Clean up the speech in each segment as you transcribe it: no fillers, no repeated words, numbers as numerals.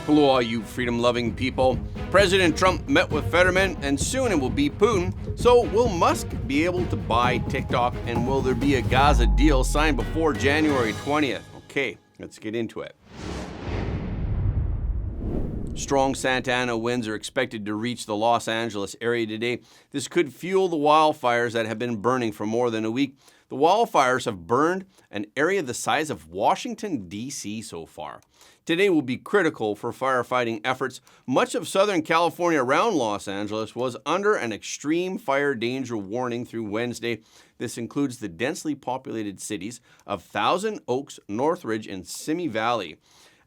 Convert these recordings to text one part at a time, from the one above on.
Hello, all you freedom-loving people. President Trump met with Federman, and soon it will be Putin. So will Musk be able to buy TikTok, and will there be a Gaza deal signed before January 20th? Okay, let's get into it. Strong Santa Ana winds are expected to reach the Los Angeles area today. This could fuel the wildfires that have been burning for more than a week. The wildfires have burned an area the size of Washington, D.C. so far. Today will be critical for firefighting efforts. Much of Southern California around Los Angeles was under an extreme fire danger warning through Wednesday. This includes the densely populated cities of Thousand Oaks, Northridge, and Simi Valley.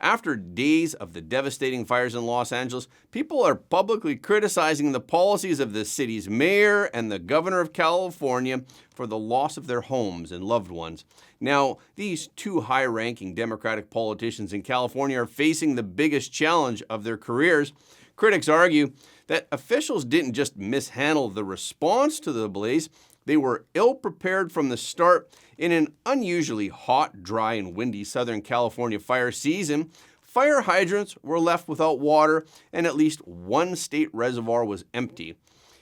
After days of the devastating fires in Los Angeles, people are publicly criticizing the policies of the city's mayor and the governor of California for the loss of their homes and loved ones. Now, these two high-ranking Democratic politicians in California are facing the biggest challenge of their careers. Critics argue that officials didn't just mishandle the response to the blaze, they were ill-prepared from the start. In an unusually hot, dry, and windy Southern California fire season, fire hydrants were left without water, and at least one state reservoir was empty.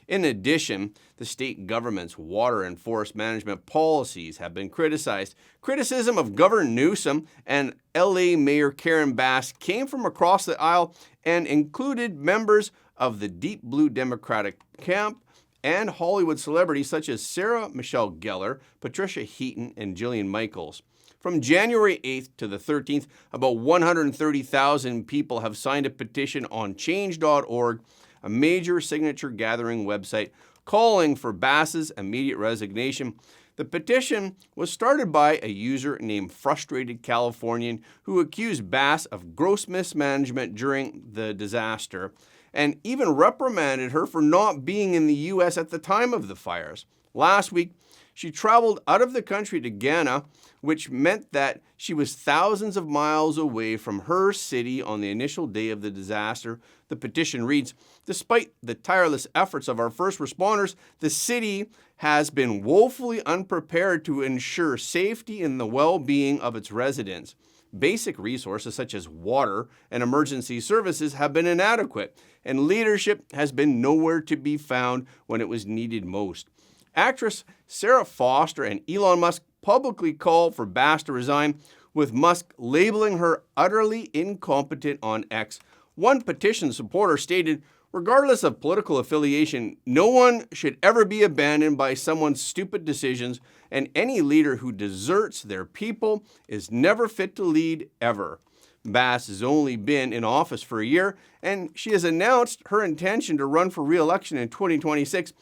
In addition, the state government's water and forest management policies have been criticized. Criticism of Governor Newsom and LA Mayor Karen Bass came from across the aisle and included members of the deep blue Democratic camp and Hollywood celebrities such as Sarah Michelle Gellar, Patricia Heaton, and Jillian Michaels. From January 8th to the 13th, about 130,000 people have signed a petition on change.org, a major signature gathering website, calling for Bass's immediate resignation. The petition was started by a user named Frustrated Californian who accused Bass of gross mismanagement during the disaster, and even reprimanded her for not being in the U.S. at the time of the fires. Last week, she traveled out of the country to Ghana, which meant that she was thousands of miles away from her city on the initial day of the disaster. The petition reads, "Despite the tireless efforts of our first responders, the city has been woefully unprepared to ensure safety and the well-being of its residents. Basic resources such as water and emergency services have been inadequate, and leadership has been nowhere to be found when it was needed most." Actress Sarah Foster and Elon Musk publicly called for Bass to resign, with Musk labeling her utterly incompetent on X. One petition supporter stated, "Regardless of political affiliation, no one should ever be abandoned by someone's stupid decisions, and any leader who deserts their people is never fit to lead ever." Bass has only been in office for a year, and she has announced her intention to run for re-election in 2026.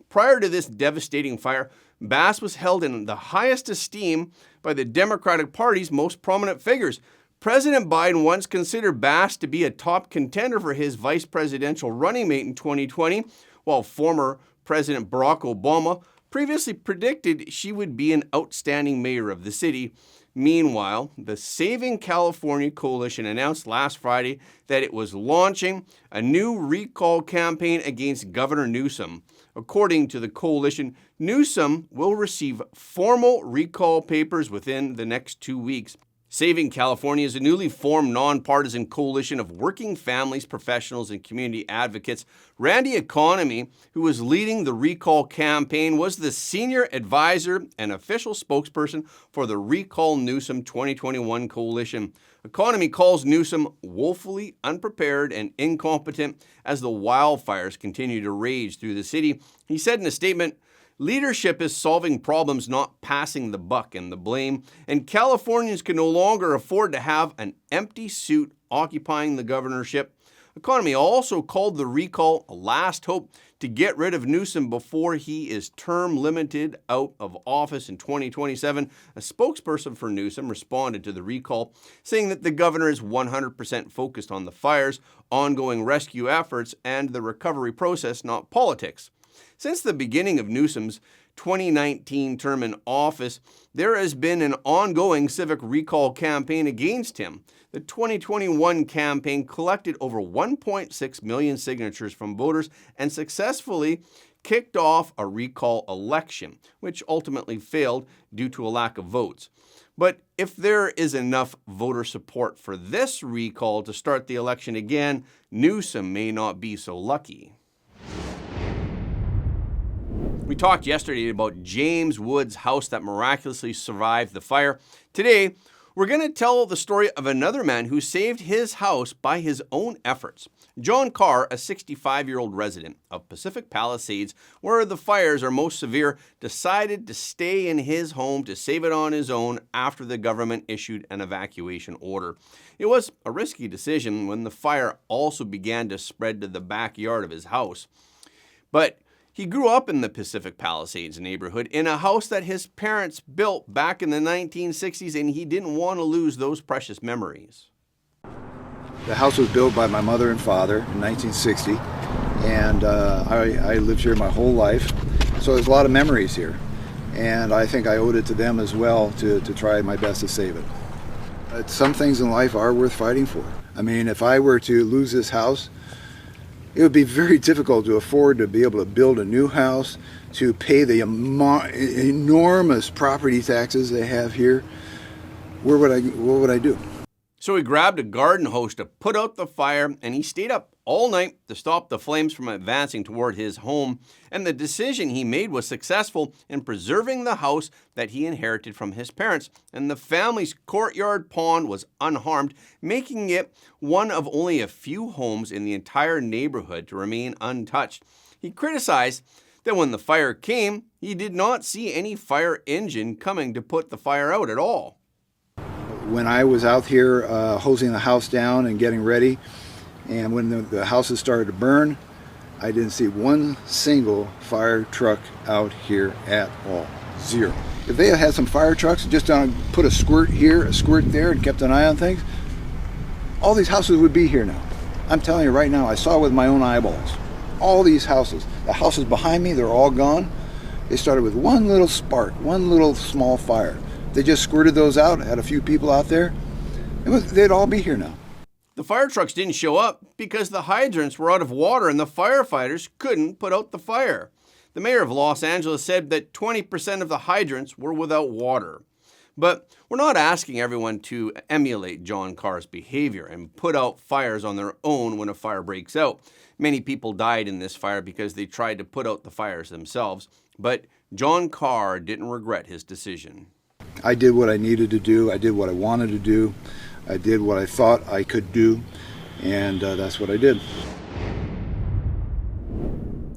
Prior to this devastating fire, Bass was held in the highest esteem by the Democratic Party's most prominent figures. President Biden once considered Bass to be a top contender for his vice presidential running mate in 2020, while former President Barack Obama previously predicted she would be an outstanding mayor of the city. Meanwhile, the Saving California Coalition announced last Friday that it was launching a new recall campaign against Governor Newsom. According to the coalition, Newsom will receive formal recall papers within the next 2 weeks. Saving California is a newly formed nonpartisan coalition of working families, professionals, and community advocates. Randy Economy, who was leading the recall campaign, was the senior advisor and official spokesperson for the Recall Newsom 2021 coalition. Economy calls Newsom woefully unprepared and incompetent as the wildfires continue to rage through the city. He said in a statement, "Leadership is solving problems, not passing the buck and the blame, and Californians can no longer afford to have an empty suit occupying the governorship." Economy also called the recall a last hope to get rid of Newsom before he is term limited out of office in 2027. A spokesperson for Newsom responded to the recall, saying that the governor is 100% focused on the fires, ongoing rescue efforts, and the recovery process, not politics. Since the beginning of Newsom's 2019 term in office, there has been an ongoing civic recall campaign against him. The 2021 campaign collected over 1.6 million signatures from voters and successfully kicked off a recall election, which ultimately failed due to a lack of votes. But if there is enough voter support for this recall to start the election again, Newsom may not be so lucky. We talked yesterday about James Wood's house that miraculously survived the fire. Today, we're going to tell the story of another man who saved his house by his own efforts. John Carr, a 65-year-old resident of Pacific Palisades, where the fires are most severe, decided to stay in his home to save it on his own after the government issued an evacuation order. It was a risky decision when the fire also began to spread to the backyard of his house. But he grew up in the Pacific Palisades neighborhood in a house that his parents built back in the 1960s, and he didn't want to lose those precious memories. The house was built by my mother and father in 1960, and I lived here my whole life, so there's a lot of memories here, and I think I owed it to them as well to try my best to save it. Some things in life are worth fighting for. I mean, if I were to lose this house, it would be very difficult to afford to be able to build a new house, to pay the enormous property taxes they have here. What would I do? So he grabbed a garden hose to put out the fire, and he stayed up all night to stop the flames from advancing toward his home. And the decision he made was successful in preserving the house that he inherited from his parents. And the family's courtyard pond was unharmed, making it one of only a few homes in the entire neighborhood to remain untouched. He criticized that when the fire came, he did not see any fire engine coming to put the fire out at all. When I was out here hosing the house down and getting ready, and when the houses started to burn, I didn't see one single fire truck out here at all. Zero. If they had some fire trucks and just put a squirt here, a squirt there, and kept an eye on things, all these houses would be here now. I'm telling you right now, I saw it with my own eyeballs. All these houses. The houses behind me, they're all gone. They started with one little spark, one little small fire. They just squirted those out, had a few people out there. They'd all be here now. The fire trucks didn't show up because the hydrants were out of water and the firefighters couldn't put out the fire. The mayor of Los Angeles said that 20% of the hydrants were without water. But we're not asking everyone to emulate John Carr's behavior and put out fires on their own when a fire breaks out. Many people died in this fire because they tried to put out the fires themselves. But John Carr didn't regret his decision. I did what I needed to do. I did what I wanted to do. I did what I thought I could do, and that's what I did.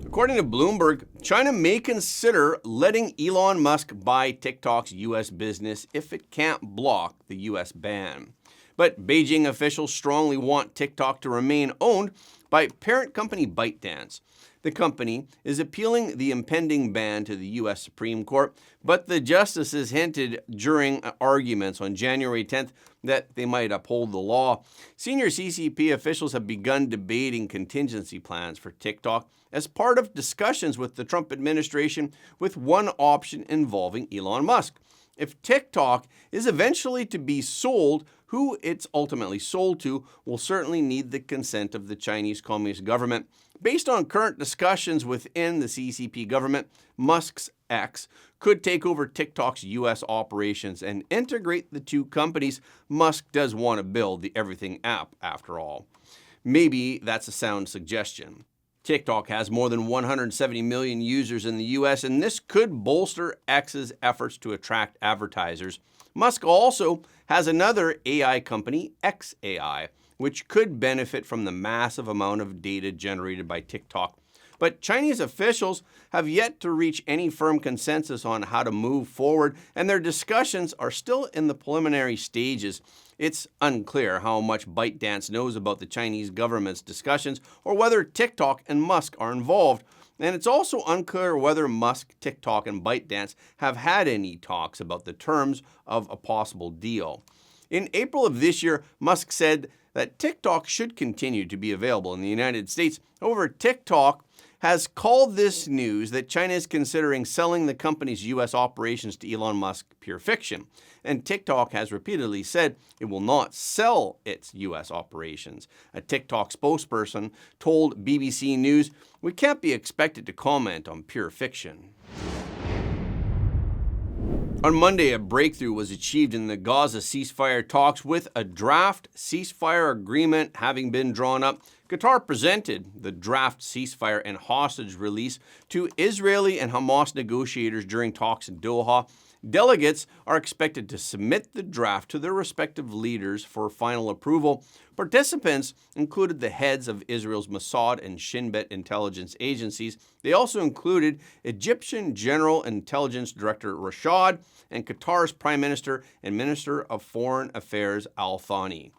According to Bloomberg, China may consider letting Elon Musk buy TikTok's U.S. business if it can't block the U.S. ban. But Beijing officials strongly want TikTok to remain owned by parent company ByteDance. The company is appealing the impending ban to the U.S. Supreme Court, but the justices hinted during arguments on January 10th that they might uphold the law. Senior CCP officials have begun debating contingency plans for TikTok as part of discussions with the Trump administration, with one option involving Elon Musk. If TikTok is eventually to be sold, who it's ultimately sold to will certainly need the consent of the Chinese Communist government. Based on current discussions within the CCP government, Musk's X could take over TikTok's U.S. operations and integrate the two companies. Musk does want to build the everything app, after all. Maybe that's a sound suggestion. TikTok has more than 170 million users in the U.S., and this could bolster X's efforts to attract advertisers. Musk also has another AI company, xAI, which could benefit from the massive amount of data generated by TikTok. But Chinese officials have yet to reach any firm consensus on how to move forward, and their discussions are still in the preliminary stages. It's unclear how much ByteDance knows about the Chinese government's discussions or whether TikTok and Musk are involved. And it's also unclear whether Musk, TikTok, and ByteDance have had any talks about the terms of a possible deal. In April of this year, Musk said that TikTok should continue to be available in the United States. However, TikTok has called this news that China is considering selling the company's U.S. operations to Elon Musk pure fiction. And TikTok has repeatedly said it will not sell its U.S. operations. A TikTok spokesperson told BBC News, "We can't be expected to comment on pure fiction." On Monday, a breakthrough was achieved in the Gaza ceasefire talks, with a draft ceasefire agreement having been drawn up. Qatar presented the draft ceasefire and hostage release to Israeli and Hamas negotiators during talks in Doha. Delegates are expected to submit the draft to their respective leaders for final approval. Participants included the heads of Israel's Mossad and Shin Bet intelligence agencies. They also included Egyptian General Intelligence Director Rashad and Qatar's Prime Minister and Minister of Foreign Affairs Al Thani.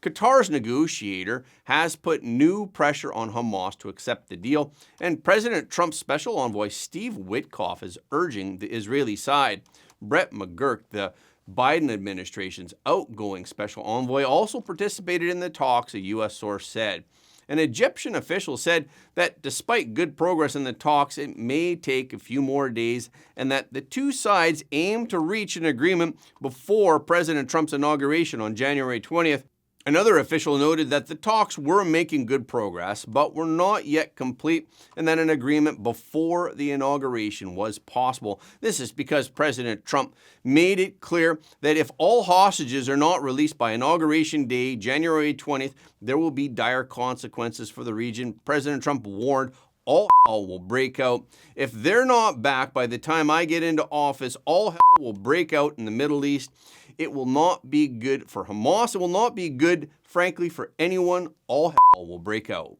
Qatar's negotiator has put new pressure on Hamas to accept the deal, and President Trump's special envoy Steve Witkoff is urging the Israeli side. Brett McGurk, the Biden administration's outgoing special envoy, also participated in the talks, a U.S. source said. An Egyptian official said that despite good progress in the talks, it may take a few more days, and that the two sides aim to reach an agreement before President Trump's inauguration on January 20th. Another official noted that the talks were making good progress, but were not yet complete, and that an agreement before the inauguration was possible. This is because President Trump made it clear that if all hostages are not released by Inauguration Day, January 20th, there will be dire consequences for the region. President Trump warned all hell will break out. If they're not back by the time I get into office, all hell will break out in the Middle East. It will not be good for Hamas. It will not be good, frankly, for anyone. All hell will break out.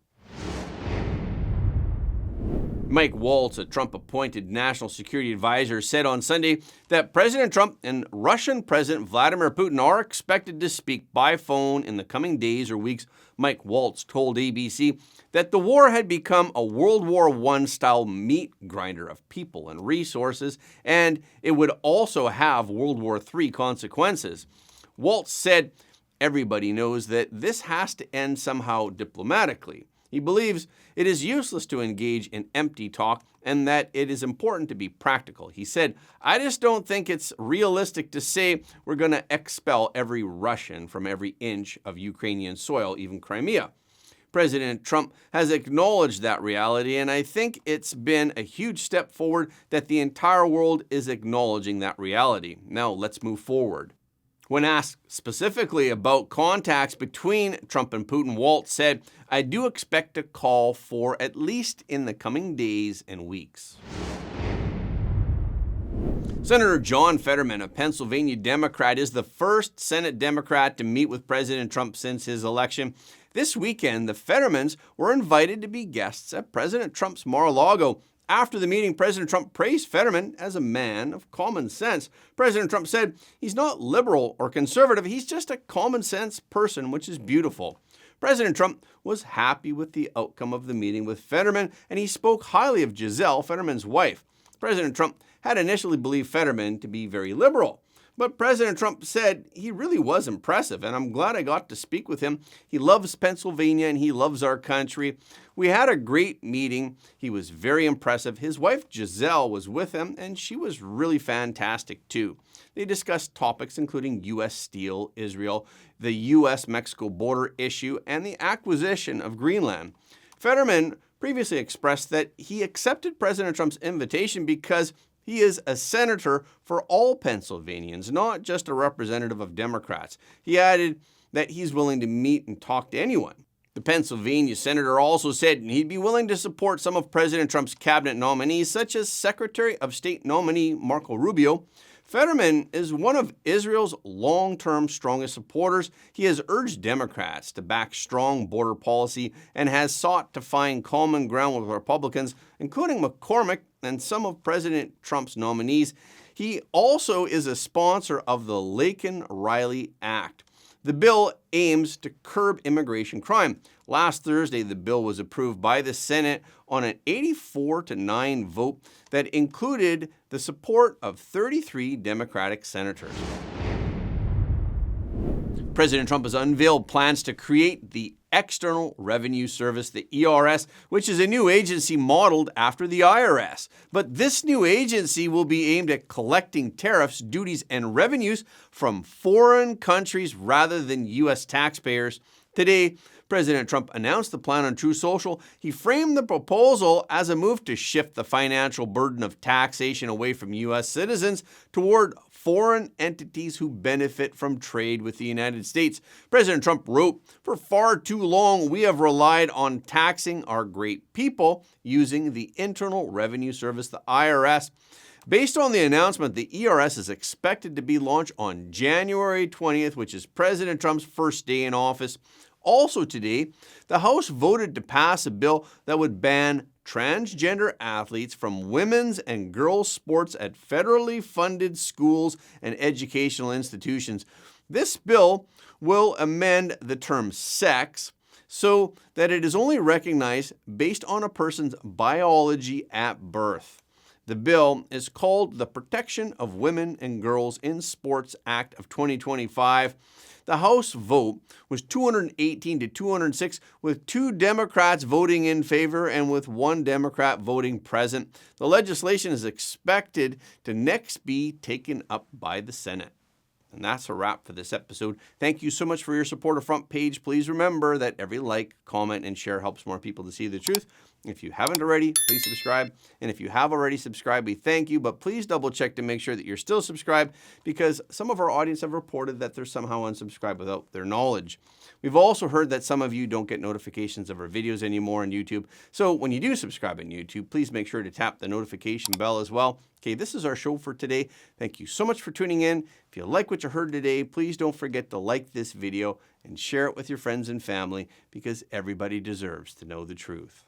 Mike Waltz, a Trump-appointed national security advisor, said on Sunday that President Trump and Russian President Vladimir Putin are expected to speak by phone in the coming days or weeks. Mike Waltz told ABC that the war had become a World War I-style meat grinder of people and resources, and it would also have World War III consequences. Waltz said, "Everybody knows that this has to end somehow diplomatically. He believes it is useless to engage in empty talk and that it is important to be practical." He said, "I just don't think it's realistic to say we're going to expel every Russian from every inch of Ukrainian soil, even Crimea." President Trump has acknowledged that reality, and I think it's been a huge step forward that the entire world is acknowledging that reality. Now let's move forward. When asked specifically about contacts between Trump and Putin, Waltz said, "I do expect a call for at least in the coming days and weeks." Senator John Federman, a Pennsylvania Democrat, is the first Senate Democrat to meet with President Trump since his election. This weekend, the Federmans were invited to be guests at President Trump's Mar-a-Lago. After the meeting, President Trump praised Federman as a man of common sense. President Trump said he's not liberal or conservative, he's just a common sense person, which is beautiful. President Trump was happy with the outcome of the meeting with Federman, and he spoke highly of Giselle, Federman's wife. President Trump had initially believed Federman to be very liberal, but President Trump said he really was impressive, and I'm glad I got to speak with him. He loves Pennsylvania and he loves our country. We had a great meeting. He was very impressive. His wife Giselle was with him, and she was really fantastic too. They discussed topics including U.S. steel, Israel, the U.S.-Mexico border issue, and the acquisition of Greenland. Federman previously expressed that he accepted President Trump's invitation because he is a senator for all Pennsylvanians, not just a representative of Democrats. He added that he's willing to meet and talk to anyone. The Pennsylvania senator also said he'd be willing to support some of President Trump's cabinet nominees, such as Secretary of State nominee Marco Rubio. Federman is one of Israel's long-term strongest supporters. He has urged Democrats to back strong border policy and has sought to find common ground with Republicans, including McCormick and some of President Trump's nominees. He also is a sponsor of the Laken-Riley Act. The bill aims to curb immigration crime. Last Thursday, the bill was approved by the Senate on an 84-9 vote that included the support of 33 Democratic senators. President Trump has unveiled plans to create the External Revenue Service, the ERS, which is a new agency modeled after the IRS. But this new agency will be aimed at collecting tariffs, duties, and revenues from foreign countries rather than U.S. taxpayers. Today, President Trump announced the plan on Truth Social. He framed the proposal as a move to shift the financial burden of taxation away from U.S. citizens toward foreign entities who benefit from trade with the United States. President Trump wrote, "For far too long, we have relied on taxing our great people using the Internal Revenue Service, the IRS." Based on the announcement, the ERS is expected to be launched on January 20th, which is President Trump's first day in office. Also today, the House voted to pass a bill that would ban transgender athletes from women's and girls' sports at federally funded schools and educational institutions. This bill will amend the term sex so that it is only recognized based on a person's biology at birth. The bill is called the Protection of Women and Girls in Sports Act of 2025. The House vote was 218 to 206, with 2 Democrats voting in favor and with 1 Democrat voting present. The legislation is expected to next be taken up by the Senate. And that's a wrap for this episode. Thank you so much for your support of Front Page. Please remember that every like, comment, and share helps more people to see the truth. If you haven't already, please subscribe. And if you have already subscribed, we thank you. But please double check to make sure that you're still subscribed, because some of our audience have reported that they're somehow unsubscribed without their knowledge. We've also heard that some of you don't get notifications of our videos anymore on YouTube. So when you do subscribe on YouTube, please make sure to tap the notification bell as well. Okay, this is our show for today. Thank you so much for tuning in. If you like what you heard today, please don't forget to like this video and share it with your friends and family, because everybody deserves to know the truth.